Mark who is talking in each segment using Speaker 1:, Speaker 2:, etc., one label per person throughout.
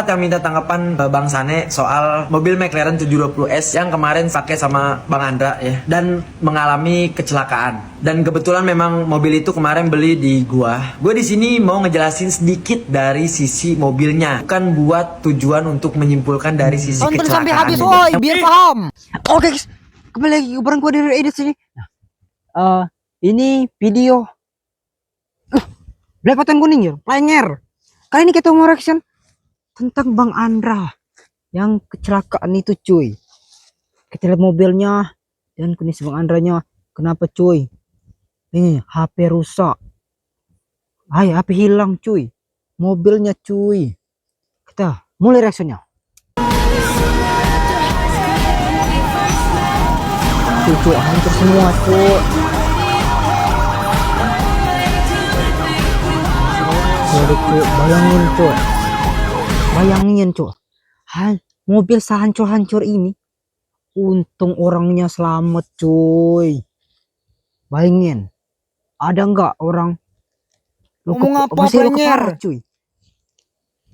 Speaker 1: Yang minta tanggapan Bang Sane soal mobil McLaren 720S yang kemarin pakai sama Bang Andra ya, dan mengalami kecelakaan. Dan kebetulan memang mobil itu kemarin beli di gua. Gue di sini mau ngejelasin sedikit dari sisi mobilnya, bukan buat tujuan untuk menyimpulkan dari sisi
Speaker 2: Tonton
Speaker 1: kecelakaan.
Speaker 2: sampai habis, woi, biar paham. Oke, guys, kembali lagi bareng gue dari Edit sini. Ini video Blepatan kuning ya, Pioneer. Kali ini kita mau reaction tentang Bang Andra yang kecelakaan itu, cuy. Kita lihat mobilnya dan kondisi Bang Andranya. Kenapa, cuy? Ini HP rusak. HP hilang, cuy. Mobilnya, cuy. Kita mulai reactionnya. Cuy, hancur semua, cuy. Bayangin, cuy. Bayangin, cuy. Mobil sehancur-hancur ini. Untung orangnya selamat, cuy. Bayangin. Ada nggak orang
Speaker 3: ngomong apa,
Speaker 2: masih luka
Speaker 3: Pioneer?
Speaker 2: parah, cuy.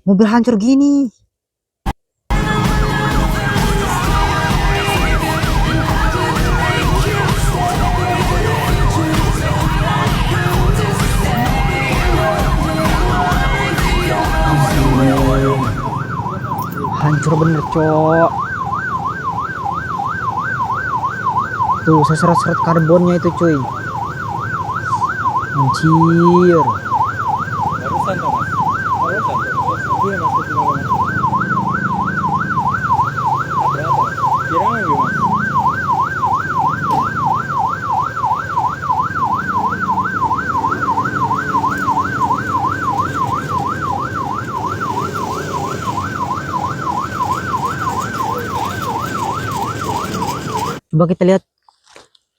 Speaker 2: Mobil hancur gini. Hancur bener, cok. Tuh seret-seret karbonnya itu, cuy. Anjir.
Speaker 3: Barusan tuh, Mas. Barusan tuh. Iya, Mas. Berapa? Kira-kira gimana?
Speaker 2: Coba kita lihat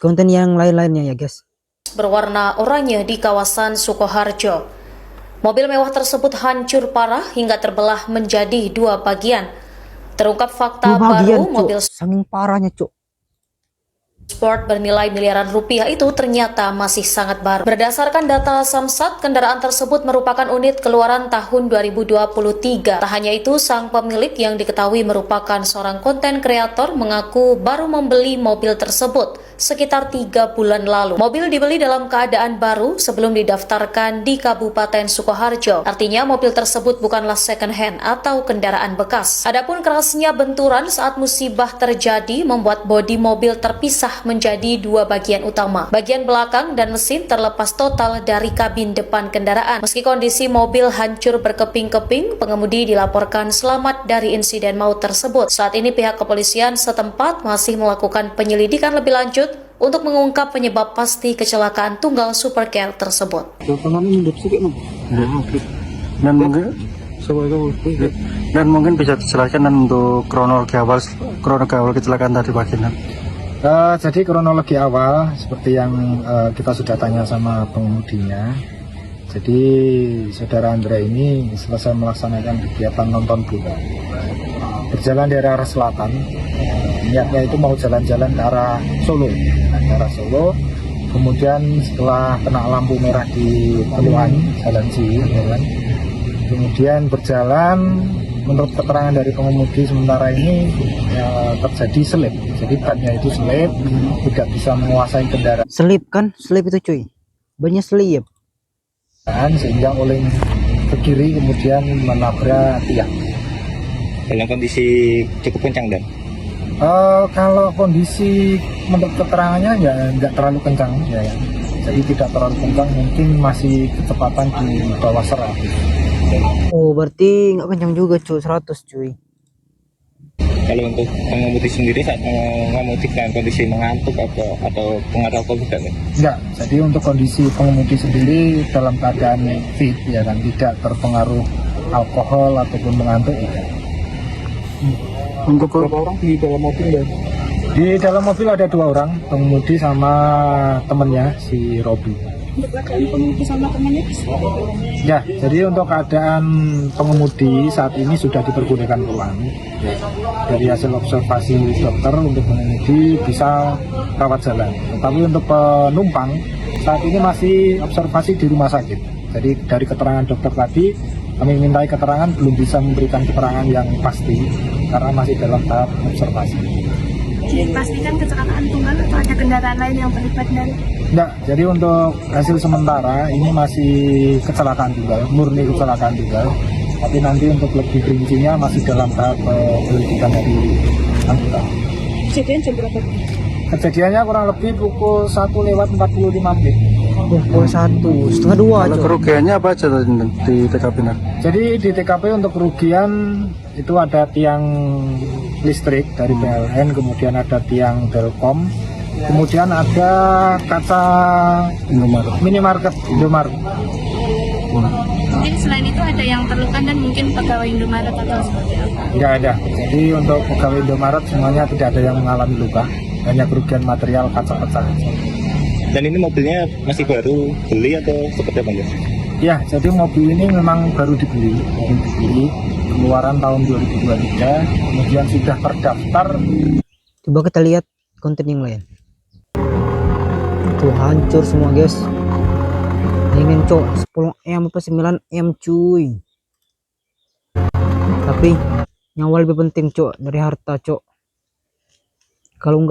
Speaker 2: konten yang lain-lainnya ya, guys.
Speaker 4: Berwarna oranye di kawasan Sukoharjo. Mobil mewah tersebut hancur parah hingga terbelah menjadi dua bagian. Terungkap fakta baru, mobil
Speaker 2: saking parahnya, cuk.
Speaker 4: sport bernilai miliaran rupiah itu ternyata masih sangat baru. Berdasarkan data Samsat, kendaraan tersebut merupakan unit keluaran tahun 2023. Tak hanya itu, sang pemilik yang diketahui merupakan seorang konten kreator mengaku baru membeli mobil tersebut sekitar 3 bulan lalu. Mobil dibeli dalam keadaan baru sebelum didaftarkan di Kabupaten Sukoharjo. Artinya mobil tersebut bukanlah second hand atau kendaraan bekas. Adapun kerasnya benturan saat musibah terjadi membuat bodi mobil terpisah menjadi dua bagian utama. Bagian belakang dan mesin terlepas total dari kabin depan kendaraan. Meski kondisi mobil hancur berkeping-keping, pengemudi dilaporkan selamat dari insiden maut tersebut. Saat ini pihak kepolisian setempat masih melakukan penyelidikan lebih lanjut untuk mengungkap penyebab pasti kecelakaan tunggal supercar tersebut.
Speaker 5: Dan mungkin bisa dijelaskan untuk kronologi awal kecelakaan tadi pagi.
Speaker 6: Jadi kronologi awal seperti yang kita sudah tanya sama pengemudinya. Jadi saudara Andra ini selesai melaksanakan kegiatan nonton bola, berjalan dari arah selatan. Niatnya itu mau jalan-jalan ke arah Solo, Kemudian setelah kena lampu merah di Peluan, Jalan Ciwi, kemudian berjalan. Menurut keterangan dari pengemudi sementara ini terjadi selip. Jadi bannya itu selip, tidak bisa menguasai kendaraan.
Speaker 2: Selip kan? Selip itu, cuy. Banyak selip.
Speaker 6: Sehingga oleng ke kiri kemudian menabrak tiang.
Speaker 3: Dalam kondisi cukup kencang, dan
Speaker 6: Kalau kondisi menurut keterangannya ya nggak terlalu kencang ya. Jadi tidak terlalu kencang, mungkin masih kecepatan di bawah 100.
Speaker 2: Oh, berarti nggak kencang juga, cuy. 100, cuy.
Speaker 3: kalau untuk pengemudi sendiri saat mengemudi dalam kondisi mengantuk atau pengaruh alkohol tidak?
Speaker 6: Enggak, jadi untuk kondisi pengemudi sendiri dalam keadaan fit ya kan, tidak terpengaruh alkohol ataupun mengantuk ya.
Speaker 3: Untuk berapa orang di dalam mobil, dan
Speaker 6: Di dalam mobil ada 2 orang, pengemudi sama temennya si Robi.
Speaker 7: Untuk keadaan pengemudi sama temannya?
Speaker 6: Ya, jadi untuk keadaan pengemudi saat ini sudah dipergunakan pulang. Dari hasil observasi dokter untuk pengemudi bisa rawat jalan. Tetapi untuk penumpang saat ini masih observasi di rumah sakit. Jadi dari keterangan dokter tadi kami mintai keterangan, belum bisa memberikan keterangan yang pasti karena masih dalam tahap observasi.
Speaker 7: Dipastikan kecelakaan tunggal atau ada kendaraan lain yang terlibat dari
Speaker 6: Enggak, jadi untuk hasil sementara ini masih kecelakaan tunggal, murni kecelakaan tunggal. Tapi nanti untuk lebih rincinya masih dalam tahap penyelidikan dari anggota.
Speaker 7: kejadian jam berapa?
Speaker 6: Kejadiannya kurang lebih pukul 1:45.
Speaker 2: Pukul 1:30
Speaker 5: Kalau
Speaker 2: Cuk.
Speaker 5: kerugiannya apa aja tadi di TKP-nya?
Speaker 6: Jadi di TKP untuk kerugian itu ada tiang listrik dari PLN, kemudian ada tiang Telkom, kemudian ada kaca minimarket Indomaret.
Speaker 7: Mungkin selain itu ada yang terluka dan mungkin pegawai Indomaret atau seperti apa?
Speaker 6: Tidak ada. Jadi untuk pegawai Indomaret semuanya tidak ada yang mengalami luka, hanya kerugian material kaca pecah.
Speaker 3: Dan ini mobilnya masih baru beli atau seperti apa ya?
Speaker 6: Ya, jadi mobil ini memang baru dibeli, keluaran tahun 2023, kemudian sudah terdaftar.
Speaker 2: Coba kita lihat konten yang lain. Tuh hancur semua guys. Ingin cok 10M apa 9M cuy. Tapi nyawa lebih penting cok dari harta cok. Kalau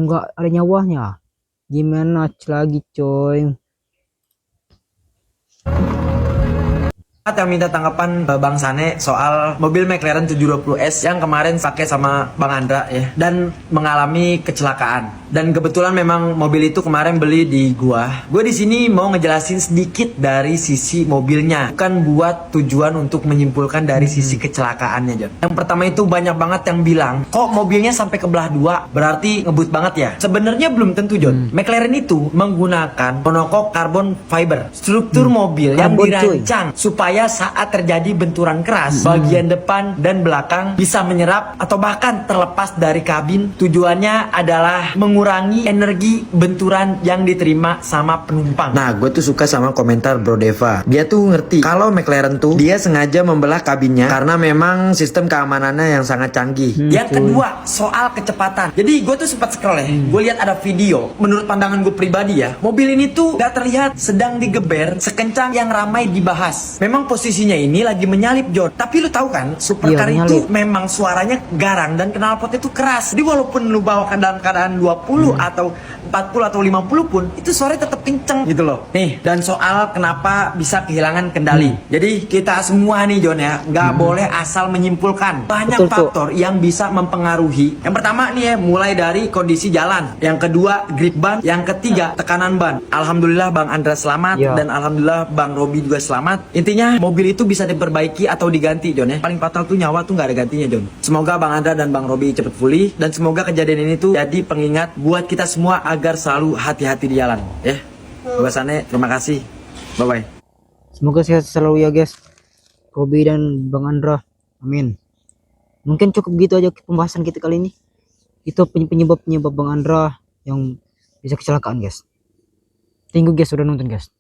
Speaker 2: nggak ada nyawanya, gimana lagi coy?
Speaker 1: Yang minta tanggapan Bang Sane soal mobil McLaren 720S yang kemarin pakai sama Bang Andra ya, dan mengalami kecelakaan. Dan kebetulan memang mobil itu kemarin beli di gua. Gue di sini mau ngejelasin sedikit dari sisi mobilnya, bukan buat tujuan untuk menyimpulkan dari sisi kecelakaannya, John. Yang pertama itu banyak banget yang bilang, kok mobilnya sampai kebelah dua, berarti ngebut banget ya. Sebenarnya belum tentu, John. McLaren itu menggunakan monokok karbon fiber, struktur mobil yang
Speaker 2: Karbon, cuy.
Speaker 1: dirancang supaya saat terjadi benturan keras, bagian depan dan belakang bisa menyerap atau bahkan terlepas dari kabin. Tujuannya adalah mengurangi energi benturan yang diterima sama penumpang. Nah, gue tuh suka sama komentar Bro Deva. Dia tuh ngerti kalau McLaren tuh dia sengaja membelah kabinnya karena memang sistem keamanannya yang sangat canggih. Yang kedua, soal kecepatan. Jadi gue tuh sempat scroll ya, gue lihat ada video. Menurut pandangan gue pribadi ya, mobil ini tuh gak terlihat sedang digeber sekencang yang ramai dibahas. Memang posisinya ini lagi menyalip, John. Tapi lu tahu kan, supercar
Speaker 2: Iya,
Speaker 1: itu
Speaker 2: menyalip.
Speaker 1: memang suaranya garang dan knalpotnya itu keras. Jadi walaupun lu bawakan dalam keadaan 20 atau 40 atau 50 pun, itu suaranya tetap kenceng gitu loh. Nih, dan soal kenapa bisa kehilangan kendali. Jadi kita semua nih, John ya, nggak boleh asal menyimpulkan. Banyak
Speaker 2: Betul, Cuk.
Speaker 1: faktor yang bisa mempengaruhi. Yang pertama nih ya, mulai dari kondisi jalan. Yang kedua, grip ban. Yang ketiga, tekanan ban. Alhamdulillah Bang Andra selamat,
Speaker 2: Ya.
Speaker 1: dan alhamdulillah Bang Robi juga selamat. Intinya mobil itu bisa diperbaiki atau diganti, John ya. Paling fatal tuh nyawa tuh nggak ada gantinya, John. Semoga Bang Andra dan Bang Robi cepet pulih, dan semoga kejadian ini tuh jadi pengingat buat kita semua agar selalu hati-hati di jalan ya. Gua Sane, terima kasih. Bye bye.
Speaker 2: Semoga sehat selalu ya guys, Robi dan Bang Andra. Amin. Mungkin cukup gitu aja pembahasan kita kali ini. Itu penyebab Bang Andra yang bisa kecelakaan guys. Thank you guys sudah nonton guys.